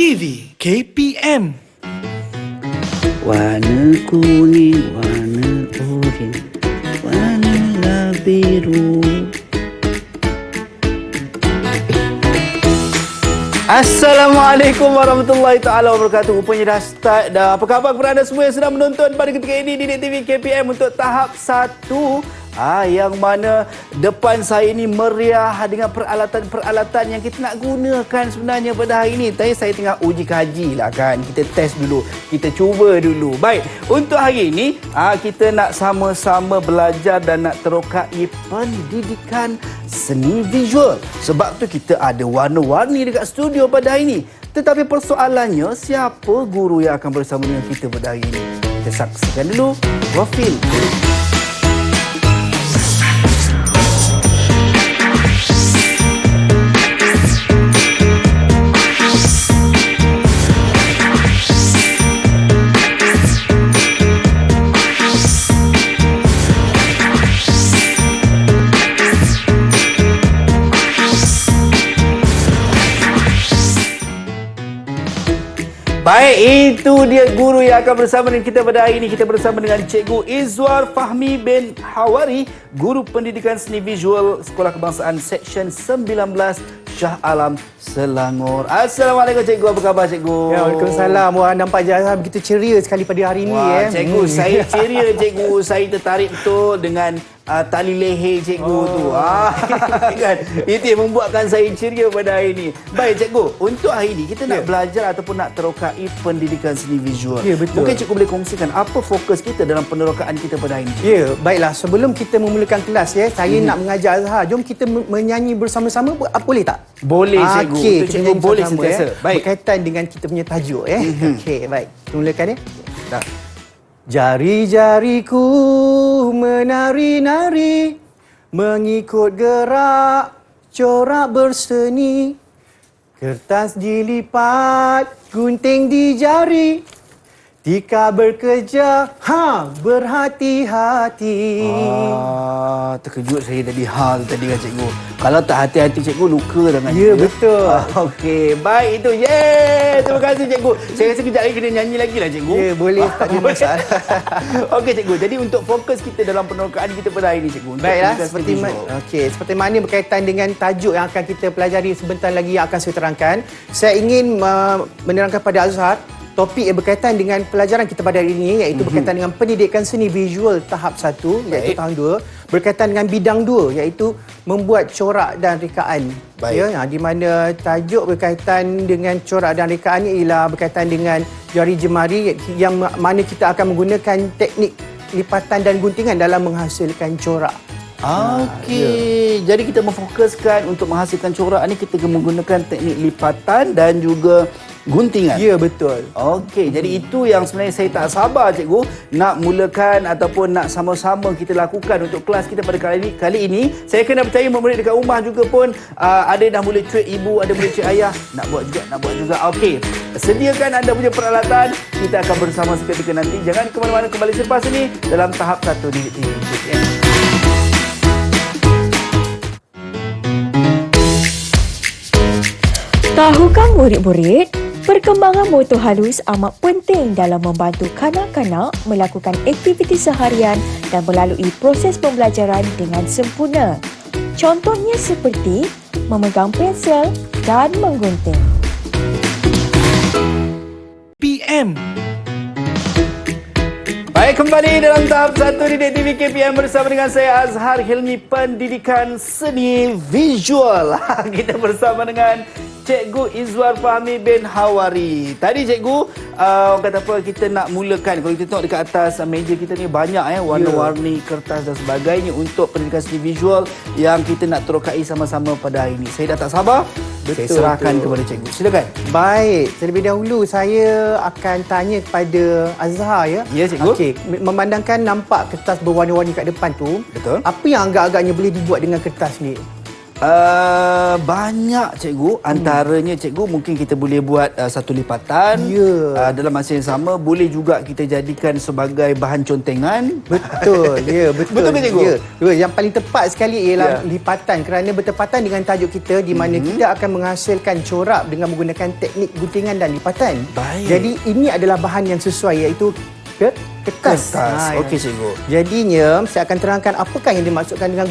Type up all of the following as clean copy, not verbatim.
TV KPM. Warna kuning, warna oranye, warna biru. Assalamualaikum warahmatullahi taala wabarakatuh. Rupanya dah start dah. Apa khabar kepada anda semua yang sedang menonton pada ketika ini di TV KPM untuk tahap 1. Yang mana depan saya ini meriah dengan peralatan-peralatan yang kita nak gunakan sebenarnya pada hari ini. Tadi saya tengah uji kaji lah kan. Kita test dulu. Kita cuba dulu. Baik, untuk hari ini kita nak sama-sama belajar dan nak terokai pendidikan seni visual. Sebab tu kita ada warna-warni dekat studio pada hari ini. Tetapi persoalannya, siapa guru yang akan bersama dengan kita pada hari ini? Kita saksikan dulu profil. Baik, itu dia guru yang akan bersama dengan kita pada hari ini. Kita bersama dengan Cikgu Izwar Fahmi bin Hawari, Guru Pendidikan Seni Visual Sekolah Kebangsaan Seksyen 19 Shah Alam, Selangor. Assalamualaikum Cikgu, apa khabar Cikgu? Ya, Waalaikumsalam. Wah, nampak Jazah begitu ceria sekali pada hari ini. Cikgu, saya ceria Cikgu. Saya tertarik betul dengan tali leher Cikgu tu. Kan? Itu yang membuatkan saya ceria pada hari ini. Baik Cikgu, untuk hari ini kita nak belajar ataupun nak terokai pendidikan seni visual. Ya, betul. Mungkin Cikgu boleh kongsikan apa fokus kita dalam penerokaan kita pada hari ini? Ya, baiklah. Sebelum kita memulakan kelas, saya nak mengajak Azhar. Jom kita menyanyi bersama-sama. Boleh tak? Boleh Cikgu. Okey, Untuk Cikgu boleh sentiasa. Baik. Berkaitan dengan kita punya tajuk. Okey, baik. Kita mulakan ya. Dah. Jari-jariku menari-nari, mengikut gerak corak berseni. Kertas dilipat, gunting di jari, tika bekerja, berhati-hati. Terkejut saya tadi kan Cikgu. Kalau tak hati-hati Cikgu, luka tangan. Ya, betul. Okey, baik itu. Yeay, terima kasih Cikgu. Saya rasa kejap lagi kena nyanyi lagi lah Cikgu. Ya, boleh. Tak ada masalah. Okey Cikgu, jadi untuk fokus kita dalam penerokaan kita pada hari ini Cikgu. Baiklah, seperti mana berkaitan dengan tajuk yang akan kita pelajari sebentar lagi yang akan saya terangkan. Saya ingin menerangkan pada Azhar topik yang berkaitan dengan pelajaran kita pada hari ini, iaitu berkaitan dengan pendidikan seni visual tahap 1, iaitu tahun 2, berkaitan dengan bidang 2, iaitu membuat corak dan rekaan. Ya, di mana tajuk berkaitan dengan corak dan rekaan ialah berkaitan dengan jari jemari, yang mana kita akan menggunakan teknik lipatan dan guntingan dalam menghasilkan corak. Okey, jadi kita memfokuskan untuk menghasilkan corak ni kita menggunakan teknik lipatan dan juga guntingan. Ya, betul. Okey, jadi itu yang sebenarnya saya tak sabar Cikgu nak mulakan ataupun nak sama-sama kita lakukan untuk kelas kita pada kali ini. Saya kena percaya murid dekat rumah juga pun ada yang dah mula cuit ibu, ada mula cuit ayah, nak buat juga. Okey, sediakan anda punya peralatan. Kita akan bersama seketika nanti. Jangan ke mana-mana, kembali selepas ini dalam tahap 1 di TV. Tahukah murid-murid, perkembangan motor halus amat penting dalam membantu kanak-kanak melakukan aktiviti seharian dan melalui proses pembelajaran dengan sempurna. Contohnya seperti memegang pensel dan menggunting. PM. Baik, kembali dalam tahap 1 di TV KPM bersama dengan saya Azhar Hilmi, Pendidikan Seni Visual. Kita bersama dengan Cikgu Izwar Fahmi bin Hawari. Tadi Cikgu, orang kata apa, kita nak mulakan. Kalau kita tengok dekat atas meja kita ni banyak warna-warni, kertas dan sebagainya untuk pendidikan seni visual yang kita nak terokai sama-sama pada hari ini. Saya dah tak sabar. Saya serahkan kepada Cikgu. Silakan. Baik, terlebih dahulu saya akan tanya kepada Azhar ya. Ya, Cikgu. Okey, memandangkan nampak kertas berwarna-warni kat depan tu. Betul. Apa yang agak-agaknya boleh dibuat dengan kertas ni? Banyak cikgu. Antaranya cikgu mungkin kita boleh buat satu lipatan. Ya. Dalam masa yang sama boleh juga kita jadikan sebagai bahan contengan. Betul, ya, betul. Betul ke, cikgu? Ya. Yang paling tepat sekali ialah lipatan kerana bertepatan dengan tajuk kita di mana kita akan menghasilkan corak dengan menggunakan teknik guntingan dan lipatan. Baik. Jadi ini adalah bahan yang sesuai iaitu kertas. Okey cikgu. Jadinya saya akan terangkan apakah yang dimaksudkan dengan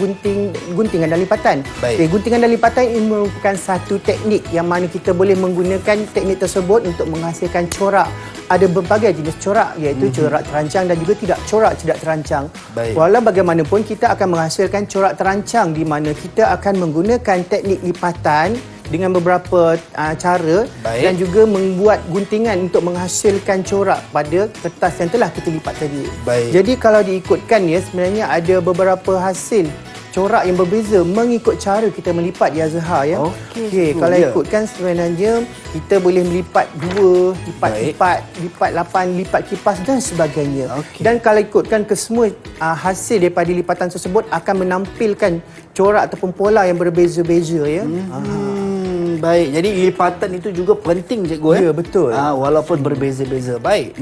guntingan dan lipatan. Baik. Okey, guntingan dan lipatan ini merupakan satu teknik yang mana kita boleh menggunakan teknik tersebut untuk menghasilkan corak. Ada berbagai jenis corak iaitu corak terancang dan juga tidak terancang. Baik. Walau bagaimanapun kita akan menghasilkan corak terancang di mana kita akan menggunakan teknik lipatan dengan beberapa cara. Baik. Dan juga membuat guntingan untuk menghasilkan corak pada kertas yang telah kita lipat tadi. Baik. Jadi kalau diikutkan ya, sebenarnya ada beberapa hasil corak yang berbeza mengikut cara kita melipat ya Azhar ya. Okey, Kalau ya. ikutkan sebenarnya kita boleh melipat 2, lipat Baik. 4, lipat 8, lipat kipas dan sebagainya. Okey. Dan kalau ikutkan kesemua hasil daripada lipatan tersebut akan menampilkan corak ataupun pola yang berbeza-beza ya. Baik. Jadi lipatan itu juga penting cikgu. Ya, betul. Walaupun berbeza-beza. Baik.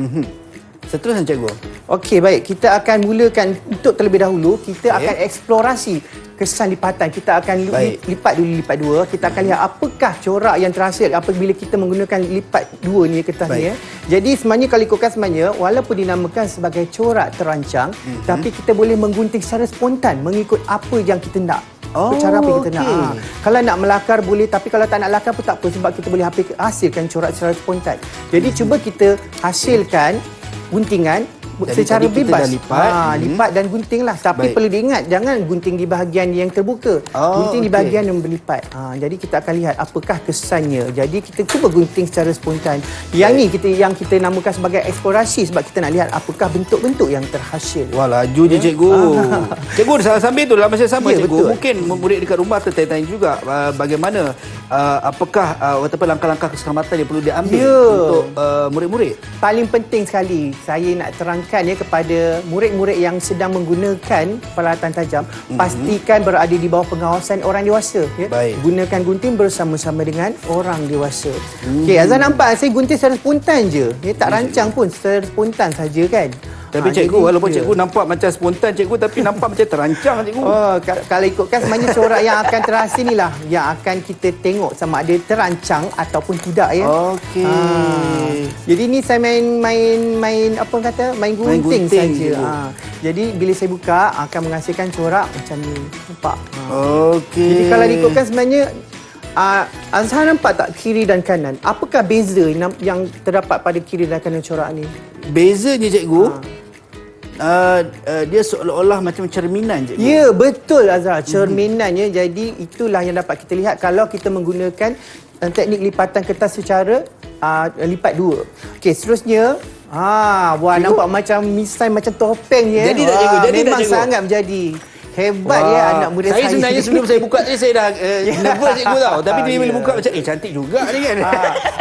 Seterusnya cikgu. Okey, baik. Kita akan mulakan untuk terlebih dahulu kita Okey. akan eksplorasi kesan lipatan. Kita akan Baik. lipat dulu lipat 2. Kita akan lihat apakah corak yang terhasil apabila kita menggunakan lipat 2 ni kertas ni ya. Jadi sebenarnya kalau ikutkan sebenarnya walaupun dinamakan sebagai corak terancang, tapi kita boleh menggunting secara spontan mengikut apa yang kita nak. Cara apa yang kita nak. okey. Kalau nak melakar boleh, tapi kalau tak nak lakar pun tak apa sebab kita boleh hasilkan corak secara spontan. Jadi cuba kita hasilkan guntingan Jadi secara tadi kita bebas. dah lipat. Lipat dan guntinglah. Tapi Baik. perlu diingat jangan gunting di bahagian yang terbuka. Gunting di okey. bahagian yang berlipat. Jadi kita akan lihat apakah kesannya. Jadi kita cuba gunting secara spontan. Yang ni yang kita namakan sebagai eksplorasi sebab kita nak lihat apakah bentuk-bentuk yang terhasil. Wah, laju je cikgu. Cikgu, sambil tu dalam masa yang sama Ya, cikgu, betul. mungkin murid dekat rumah tertanya-tanya juga bagaimana apakah langkah-langkah keselamatan yang perlu diambil Ya. untuk murid-murid. Paling penting sekali saya nak terangkan ya kepada murid-murid yang sedang menggunakan peralatan tajam, pastikan berada di bawah pengawasan orang dewasa ya. Baik. Gunakan gunting bersama-sama dengan orang dewasa. Okey, Azan nampak saya gunting secara spontan je. Ya, tak rancang pun, secara spontan saja kan. Tapi cikgu, jadi, walaupun ya. cikgu nampak macam spontan cikgu, tapi nampak macam terancang cikgu. Kalau ikutkan sebenarnya corak yang akan terhasil ni lah yang akan kita tengok sama ada terancang ataupun tidak ya. Okey. Jadi ni saya main apa kata? Main gunting gunting saja. je. Jadi bila saya buka akan menghasilkan corak macam ni. Nampak? Okey. Jadi kalau diikutkan sebenarnya Azhar nampak tak kiri dan kanan? Apakah beza yang terdapat pada kiri dan kanan corak ni? Bezanya cikgu, dia seolah-olah macam cerminan cikgu. Ya, betul Azhar. Cerminannya. Jadi itulah yang dapat kita lihat kalau kita menggunakan teknik lipatan kertas secara lipat 2. Okey, seterusnya wah, nampak macam misai macam topeng ya. Jadi tak, cikgu? Jadi tak, memang cikgu? sangat menjadi. Hebat ya anak muda saya. Saya sebenarnya sebelum saya buka tadi saya dah nervous cikgu tau. Tapi bila Ya. buka macam cantik juga ni kan.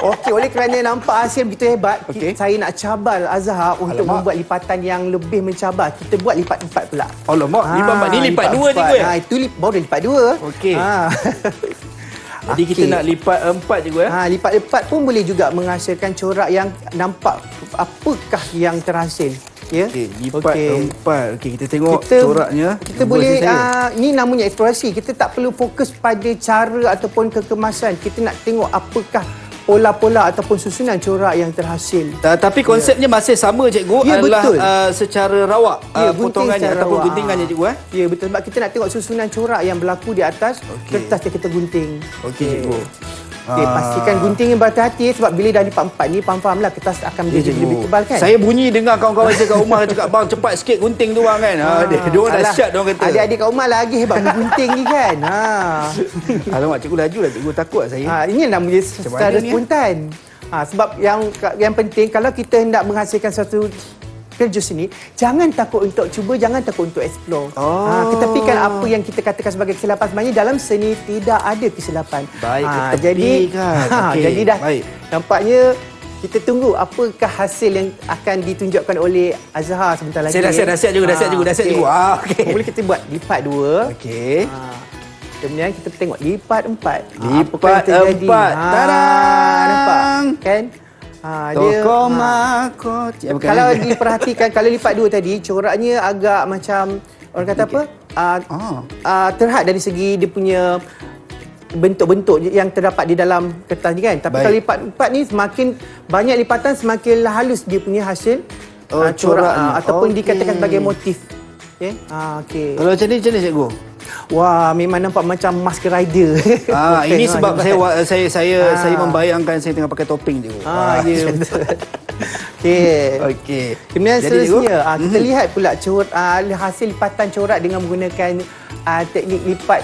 Okey, oleh kerana nampak hasil begitu hebat, Okey. saya nak cabar Azhar untuk membuat lipatan yang lebih mencabar. Kita buat lipat 4 pula. Alamak, lipat 4 ni lipat 2 cikgu ya. Itu baru lipat 2. Okey. Jadi kita Okey. nak lipat 4 cikgu ya. Lipat 4 pun boleh juga menghasilkan corak yang nampak apakah yang terhasil. Ya. Okey, lipat 4. Okey, kita tengok coraknya. Kita Nombor boleh saya. ni namanya eksplorasi. Kita tak perlu fokus pada cara ataupun kekemasan. Kita nak tengok apakah pola-pola ataupun susunan corak yang terhasil. Tapi konsepnya masih sama cikgu, Ya, adalah betul. secara rawak Ya, gunting potongannya secara ataupun rawak. guntingannya cikgu eh. Ya, betul. Sebab kita nak tengok susunan corak yang berlaku di atas kertas yang kita gunting. Okey cikgu. Okey, pastikan gunting yang berhati-hati sebab bila dah lipat 4 ni, faham-fahamlah kertas akan menjadi lebih tebal kan. Saya bunyi dengar kawan-kawan saya kat rumah cakap bang cepat sikit gunting tu bang kan. Dia orang dah Alah, siap dia orang kata. Adik-adik kat rumah lagi hebat gunting ni kan. Alamak cikgu laju lah cikgu, takut saya. Ini namanya Macam secara mana ni, spontan. Sebab yang penting kalau kita hendak menghasilkan satu kerja seni, jangan takut untuk cuba, jangan takut untuk explore. Ketepikan apa yang kita katakan sebagai kesilapan, sebenarnya dalam seni tidak ada kesilapan. Baik, jadi Okey, jadi dah baik. nampaknya kita tunggu apakah hasil yang akan ditunjukkan oleh Azhar sebentar lagi. Saya dah siap cikgu, dah siap cikgu. Okey. Okey. Boleh kita buat lipat 2. Okey. Kemudian kita tengok lipat 4. Lipat 4. Tarang! Nampak? Kan? Toko mahkota. Kalau diperhatikan, kalau lipat 2 tadi, coraknya agak macam, orang kata apa? Terhad dari segi dia punya bentuk-bentuk yang terdapat di dalam kertas ni kan. Tapi Baik. kalau lipat 4 ni, semakin banyak lipatan, semakin halus dia punya hasil corak coraknya. ataupun Okey. dikatakan sebagai motif. Okay? Okey. Kalau macam ni cikgu? Wah, memang nampak macam Mask Rider. Ini sebab hebat. saya membayangkan saya tengah pakai topeng je. Ya, betul. Okey. Okey. Kemudian Jadi, seterusnya, cikgu? kita lihat pula hasil lipatan corak dengan menggunakan teknik lipat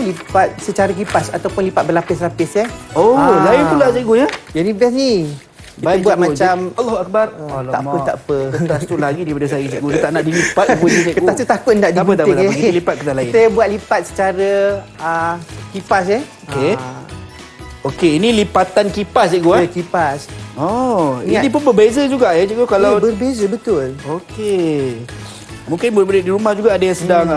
lipat secara kipas ataupun lipat berlapis-lapis ya. Lain pula cikgu ya. Jadi best ni. Kita buat cikgu. macam Allahu Akbar. tak apa. Kertas tu lagi daripada saya cikgu. Dia tak nak dilipat pun cikgu. Kertas tu takut nak Tak apa, tak apa, digunting. tak apa. Kita lipat kertas lain. Kita buat lipat secara kipas ya. Okey. Okey, ini lipatan kipas cikgu Ya, kipas. Ini pun berbeza juga ya cikgu kalau Berbeza betul. Okey. Mungkin murid-murid di rumah juga ada yang sedang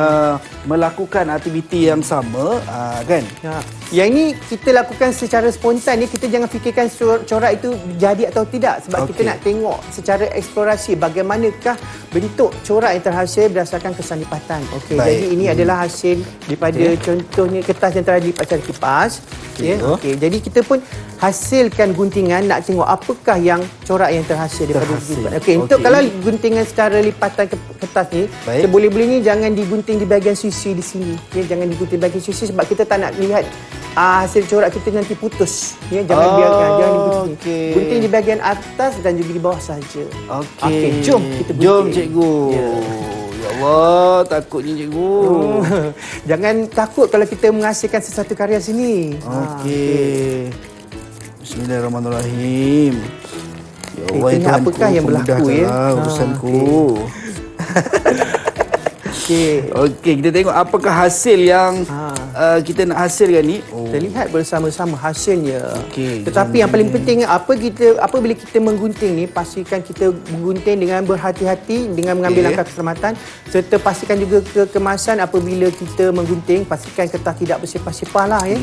melakukan aktiviti yang sama, kan? Ya. Yang ini kita lakukan secara spontan ni, kita jangan fikirkan corak itu jadi atau tidak sebab kita nak tengok secara eksplorasi bagaimanakah bentuk corak yang terhasil berdasarkan kesan lipatan. Okey, Baik. jadi ini adalah hasil daripada contohnya kertas yang telah dilipat secara kipas. Okey. Okey, jadi kita pun hasilkan guntingan nak tengok apakah yang corak yang terhasil daripada lipat. Okey, untuk Okey. kalau guntingan secara lipatan kertas ni, Baik. boleh-bolehnya jangan digunting di bahagian sisi di sini. Ya, jangan digunting bahagian sisi sebab kita tak nak lihat hasil corak kita nanti putus. Ya, jangan biarkan, jangan digunting. okey. Gunting di bahagian atas dan juga di bawah saja. Okey. Jom kita gunting. Jom cikgu. Ya. Ya Allah, takutnya cikgu. Jangan takut kalau kita menghasilkan sesuatu karya sini. Okey. Bismillahirrahmanirrahim. Ya Allah, tengok Tuhanku, apakah yang berlaku, ya. pemudahkanlah urusanku. Okey. Okey, kita tengok apakah hasil yang kita nak hasilkan ni. Kita lihat bersama-sama hasilnya. Okey, Tetapi yang paling penting apabila kita menggunting ni, pastikan kita menggunting dengan berhati-hati dengan mengambil langkah keselamatan serta pastikan juga kekemasan apabila kita menggunting, pastikan kertas tidak bersepah-sepah lah ya.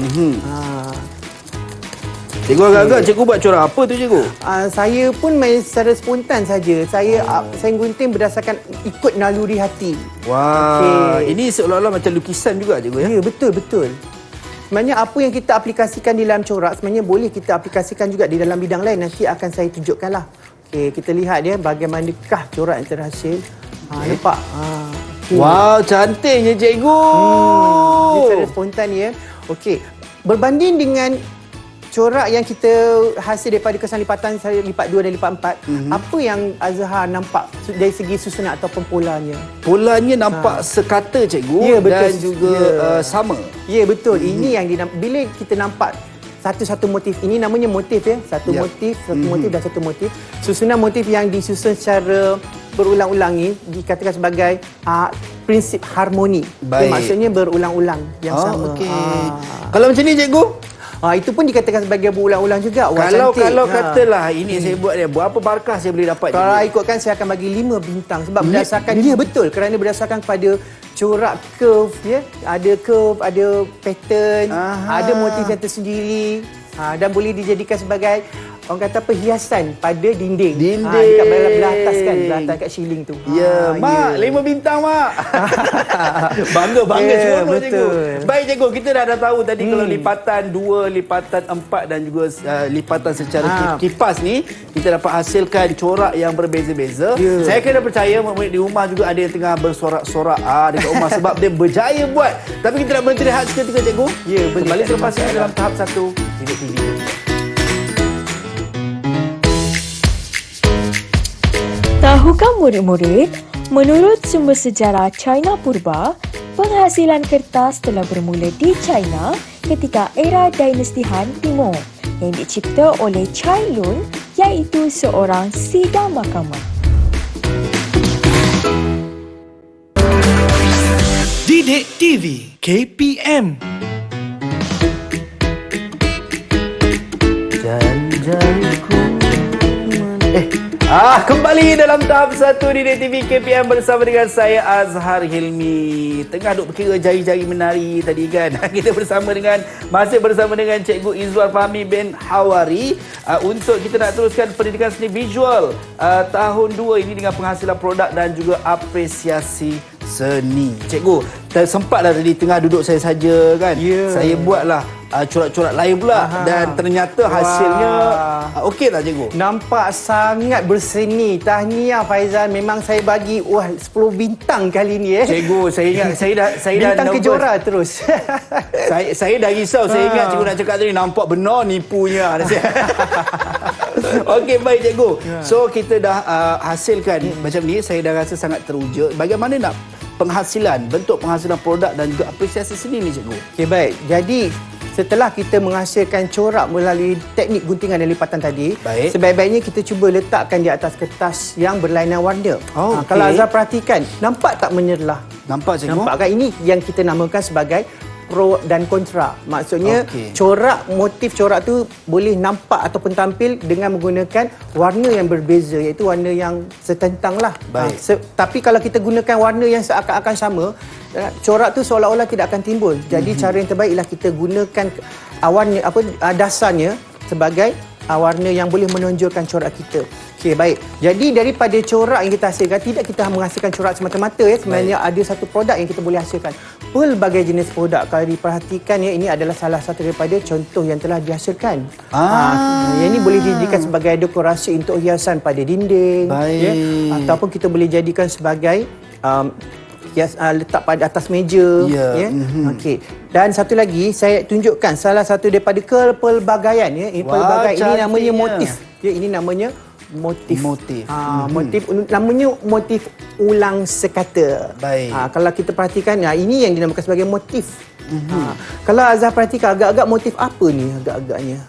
Cikgu agak-agak cikgu buat corak apa tu cikgu? Saya pun main secara spontan saja. Saya gunting berdasarkan ikut naluri hati. Wah, Okey. ini seolah-olah macam lukisan juga cikgu ya? Ya, betul. Sebenarnya apa yang kita aplikasikan di dalam corak sebenarnya boleh kita aplikasikan juga di dalam bidang lain. Nanti akan saya tunjukkanlah. Okey, kita lihat ya bagaimanakah corak yang terhasil. Nampak? Okay. Wow, cantiknya cikgu. Ini secara spontan ya. Okey, berbanding dengan corak yang kita hasil daripada kesan lipatan saya lipat 2 dan lipat 4, apa yang Azhar nampak dari segi susunan ataupun polanya? Polanya nampak sekata cikgu Ya, betul. dan juga sama. Ya, betul. Ini yang bila kita nampak satu-satu motif, ini namanya motif ya. Satu Ya. motif, satu motif dan satu motif. Susunan motif yang disusun secara berulang-ulang ini dikatakan sebagai prinsip harmoni. Baik. Maksudnya berulang-ulang yang sama. Okey. Kalau macam ni cikgu? Itu pun dikatakan sebagai berulang-ulang juga. Wah, cantik. Kalau katalah ini saya buat dia, berapa markah saya boleh dapat Kalau cikgu? ikutkan saya akan bagi 5 bintang sebab berdasarkan dia betul kerana berdasarkan kepada corak curve ya, ada curve, ada pattern, ada motif yang tersendiri dan boleh dijadikan sebagai orang kata apa hiasan pada dinding. Dekat belah atas kan, belah atas kat ceiling tu. Ya, Mak, 5 bintang, Mak. Bangga Ya, semua cikgu. betul. Baik cikgu, kita dah tahu tadi kalau lipatan 2, lipatan 4 dan juga lipatan secara kipas ni, kita dapat hasilkan corak yang berbeza-beza. Ya. Saya kena percaya murid di rumah juga ada yang tengah bersorak-sorak dekat rumah sebab dia berjaya buat. Tapi kita nak berhenti rehat seketika cikgu. Ya, boleh. Kembali selepas ini dalam tahap 1 Didik TV. Tahukah murid-murid, menurut sumber sejarah China Purba, penghasilan kertas telah bermula di China ketika era dinasti Han Timur yang dicipta oleh Cai Lun iaitu seorang sidang mahkamah. Didik TV KPM. Janjiku Kembali dalam tahap 1 Didik TV KPM bersama dengan saya Azhar Hilmi. Tengah duk berkira jari-jari menari tadi kan. Kita masih bersama dengan Cikgu Izwar Fahmi bin Hawari untuk kita nak teruskan pendidikan seni visual tahun 2 ini dengan penghasilan produk dan juga apresiasi seni. Cikgu, sempatlah tadi tengah duduk saya saja kan. Saya buatlah corak-corak lain pula. Dan ternyata hasilnya okey tak cikgu? Nampak sangat berseni. Tahniah Faizal, memang saya bagi 10 bintang kali ni Cikgu, saya ingat saya dah bintang nervous. kejora terus. saya dah risau. Saya ingat cikgu nak cakap tadi nampak benar nipunya. Okey, baik cikgu. So kita dah hasilkan macam ni, saya dah rasa sangat teruja. Bagaimana nak bentuk penghasilan produk dan juga apresiasi seni ni cikgu? Okey, baik. Jadi setelah kita menghasilkan corak melalui teknik guntingan dan lipatan tadi, sebaik-baiknya kita cuba letakkan di atas kertas yang berlainan warna. Kalau Azhar perhatikan, nampak tak menyerlah? Nampak cikgu? Nampak kan? Ini yang kita namakan sebagai pro dan kontra. Maksudnya motif corak tu boleh nampak ataupun tampil dengan menggunakan warna yang berbeza, iaitu warna yang setentang lah. Tapi kalau kita gunakan warna yang seakan-akan sama, corak tu seolah-olah tidak akan timbul. Jadi cara yang terbaik ialah kita gunakan dasarnya sebagai warna yang boleh menonjolkan corak kita. Okey, baik. Jadi daripada corak yang kita hasilkan, tidak kita menghasilkan corak semata-mata sebenarnya ada satu produk yang kita boleh hasilkan. Pelbagai jenis produk. Kalau diperhatikan ini adalah salah satu daripada contoh yang telah dihasilkan. Yang ini boleh dijadikan sebagai dekorasi untuk hiasan pada dinding, ataupun kita boleh jadikan sebagai letak pada atas meja. Okey. Dan satu lagi saya tunjukkan salah satu daripada kepelbagaian pelbagaian ini namanya motif. Ini namanya motif. Motif namanya motif ulang sekata. Kalau kita perhatikan, ini yang dinamakan sebagai motif. Kalau Azhar perhatikan, agak-agak motif apa ni agaknya?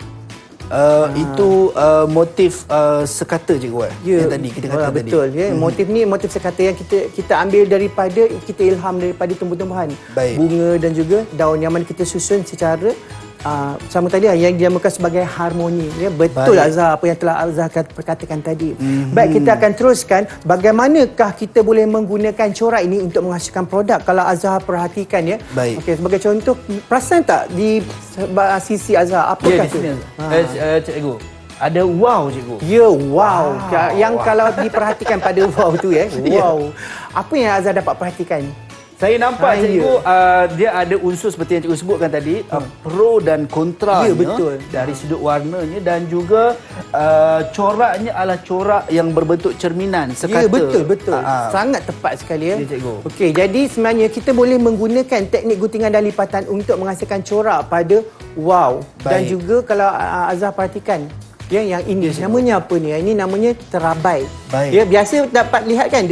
Itu motif sekata cikgu yang tadi kita kata tadi. Betul motif ni motif sekata yang kita ambil daripada, kita ilham daripada tumbuh-tumbuhan, bunga dan juga daun yang mana kita susun secara sama tadi yang dinamakan sebagai harmoni. Betul Azhar apa yang telah Azhar perkatakan tadi. Baik, kita akan teruskan bagaimanakah kita boleh menggunakan corak ini untuk menghasilkan produk. Kalau Azhar perhatikan okey, sebagai contoh, perasan tak di sisi Azhar apakah tu? Cikgu, ada wow cikgu. Wow. Yang kalau diperhatikan pada wow tu wow. Apa yang Azhar dapat perhatikan? Saya nampak cikgu dia ada unsur seperti yang cikgu sebutkan tadi, pro dan kontranya, betul. Dari sudut warnanya dan juga coraknya adalah corak yang berbentuk cerminan sekata. Betul. Sangat tepat sekali cikgu. Okey, jadi sebenarnya kita boleh menggunakan teknik guntingan dan lipatan untuk menghasilkan corak pada wow. Dan juga kalau Azhar perhatikan, yang ini namanya apa ni? Ini namanya terabai. Biasa dapat lihat kan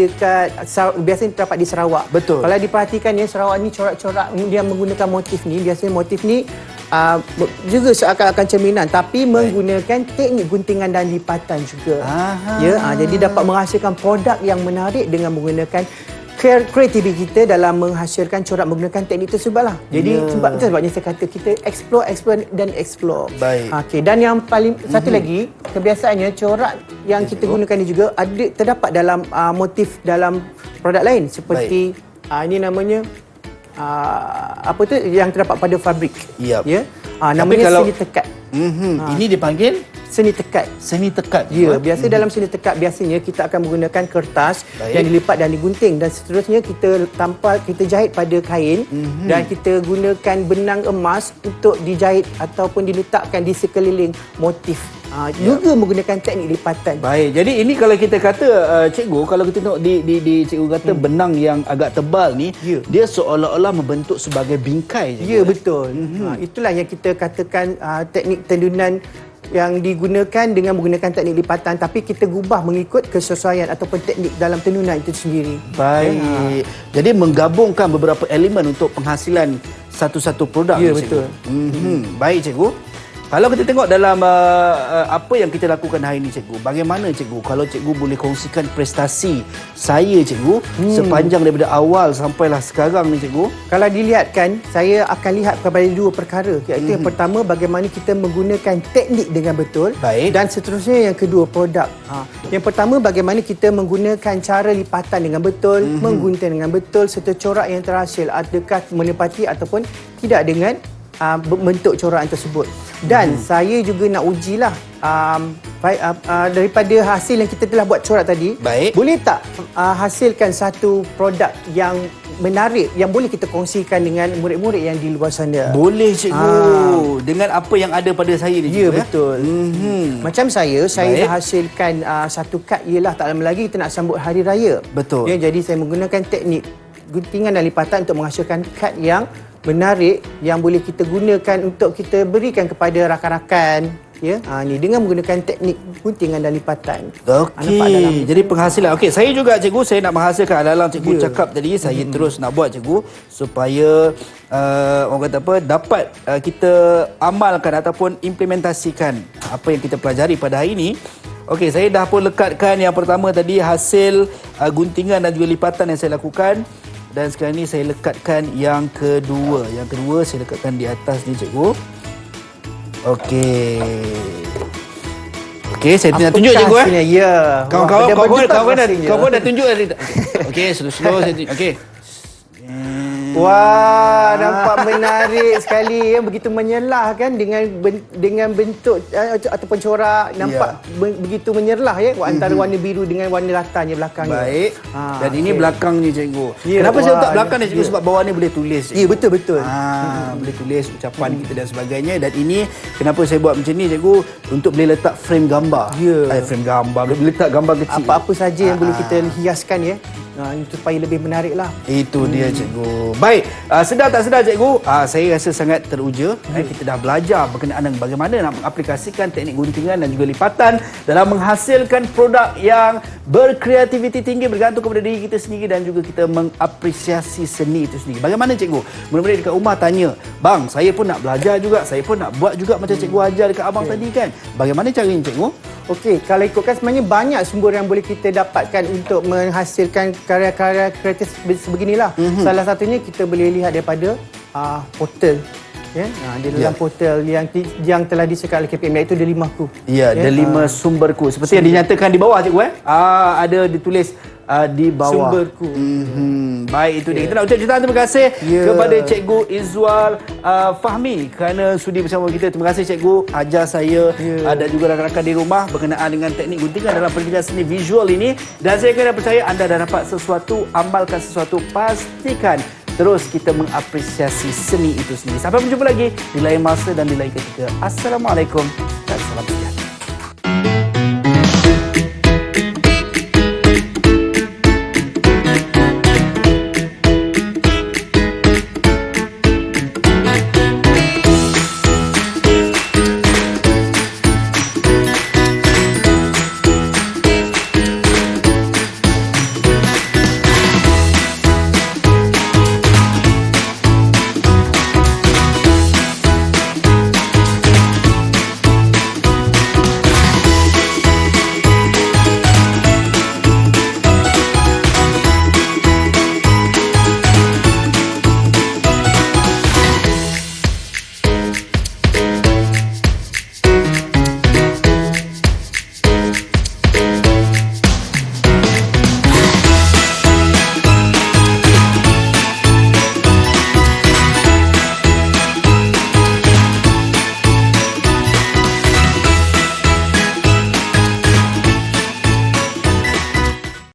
biasanya terdapat di Sarawak. Betul. Kalau diperhatikan Sarawak ni corak-corak dia menggunakan motif ni, biasanya motif ni juga seakan-akan cerminan tapi menggunakan teknik guntingan dan lipatan juga. Jadi dapat menghasilkan produk yang menarik dengan menggunakan kreativiti kita dalam menghasilkan corak menggunakan teknik tersebut lah. Jadi sebabnya saya kata kita explore dan explore. Okey, dan yang paling satu lagi, kebiasaannya corak yang kita gunakan ni juga terdapat dalam motif dalam produk lain seperti ini namanya yang terdapat pada fabrik. Namanya seni tekat. Ini dipanggil seni tekat. Seni tekat. Biasa dalam seni tekat biasanya kita akan menggunakan kertas yang dilipat dan digunting dan seterusnya kita jahit pada kain dan kita gunakan benang emas untuk dijahit ataupun diletakkan di sekeliling motif. Juga menggunakan teknik lipatan. Baik. Jadi ini kalau kita kata cikgu, kalau kita tengok di cikgu kata benang yang agak tebal ni, dia seolah-olah membentuk sebagai bingkai. Betul. Itulah yang kita katakan teknik tendunan yang digunakan dengan menggunakan teknik lipatan, tapi kita gubah mengikut kesesuaian ataupun teknik dalam tendunan itu sendiri. Baik. Jadi menggabungkan beberapa elemen untuk penghasilan satu-satu produk. Betul. Baik cikgu. Kalau kita tengok dalam apa yang kita lakukan hari ini cikgu, bagaimana cikgu kalau cikgu boleh kongsikan prestasi saya cikgu sepanjang daripada awal sampailah sekarang ni cikgu? Kalau dilihatkan, saya akan lihat kepada dua perkara. Iaitu yang pertama, bagaimana kita menggunakan teknik dengan betul. Baik. Dan seterusnya yang kedua, produk. Yang pertama, bagaimana kita menggunakan cara lipatan dengan betul, menggunting dengan betul, serta corak yang terhasil adakah menepati ataupun tidak dengan bentuk corak tersebut. Dan saya juga nak ujilah daripada hasil yang kita telah buat corak tadi. Baik. Boleh tak hasilkan satu produk yang menarik yang boleh kita kongsikan dengan murid-murid yang di luar sana? Boleh cikgu. Dengan apa yang ada pada saya ni cikgu. Ya, betul. Macam saya Baik. dah hasilkan satu kad, ialah tak lama lagi kita nak sambut Hari Raya. Betul. Ya, jadi saya menggunakan teknik guntingan dan lipatan untuk menghasilkan kad yang menarik yang boleh kita gunakan untuk kita berikan kepada rakan-rakan. Ya, ni dengan menggunakan teknik guntingan dan lipatan. Nampak dalam Okey, jadi penghasilan. Okey, saya juga cikgu, saya nak menghasilkan adalah cikgu Ya. cakap tadi, saya terus nak buat cikgu supaya orang kata apa, dapat kita amalkan ataupun implementasikan apa yang kita pelajari pada hari ini. Okey, saya dah pun lekatkan yang pertama tadi hasil guntingan dan juga lipatan yang saya lakukan. Dan sekarang ni saya lekatkan yang kedua. Yang kedua saya lekatkan di atas ni cikgu. Okey. Okey, saya nak tunjuk cikgu hasilnya? Ya. Kawan-kawan Wah, kau dah tunjuk tadi. Okey, slow-slow saya tunjuk. Okey. Wah, nampak menarik sekali ya, begitu menyelah kan dengan bentuk ataupun corak, nampak begitu menyerlah ya antara warna biru dengan warna latanya belakangnya. Baik. Dan ini okey. belakang ni cikgu. Ya, Kenapa saya wah, letak belakang ni cikgu? ya. Sebab bawah ni boleh tulis. Ya, betul-betul. Boleh tulis ucapan kita dan sebagainya. Dan ini kenapa saya buat macam ni cikgu? Untuk boleh letak frame gambar. Ya. Frame gambar. Boleh letak gambar kecil. Apa-apa saja yang boleh kita hiaskan ya. Supaya lebih menarik lah. Itu dia cikgu. Baik, sedar tak sedar cikgu, saya rasa sangat teruja. Kita dah belajar berkenaan dengan bagaimana nak mengaplikasikan teknik guntingan dan juga lipatan dalam menghasilkan produk yang berkreativiti tinggi, bergantung kepada diri kita sendiri dan juga kita mengapresiasi seni itu sendiri. Bagaimana cikgu? Murid-murid dekat rumah tanya, "Bang, saya pun nak belajar juga, saya pun nak buat juga macam cikgu ajar dekat abang tadi kan." Bagaimana caranya cikgu? Okey, kalau ikutkan sebenarnya banyak sumber yang boleh kita dapatkan untuk menghasilkan karya-karya kreatif sebeginilah. Salah satunya kita boleh lihat daripada portal. Ya, di dalam portal yang telah disediakan oleh KPM, iaitu Delima-ku. Ya, Delima sumberku. Seperti yang dinyatakan di bawah cikgu ada ditulis di bawah. Sumberku. Baik, itu dia. Kita nak ucap jutaan terima kasih kepada Cikgu Izwal Fahmi kerana sudi bersama kita. Terima kasih cikgu ajar saya dan juga rakan-rakan di rumah berkenaan dengan teknik guntingan dalam pendidikan seni visual ini. Dan saya kena percaya anda dah dapat sesuatu, amalkan sesuatu, pastikan terus kita mengapresiasi seni itu sendiri. Sampai berjumpa lagi di lain masa dan di lain ketika. Assalamualaikum dan salam sejahtera.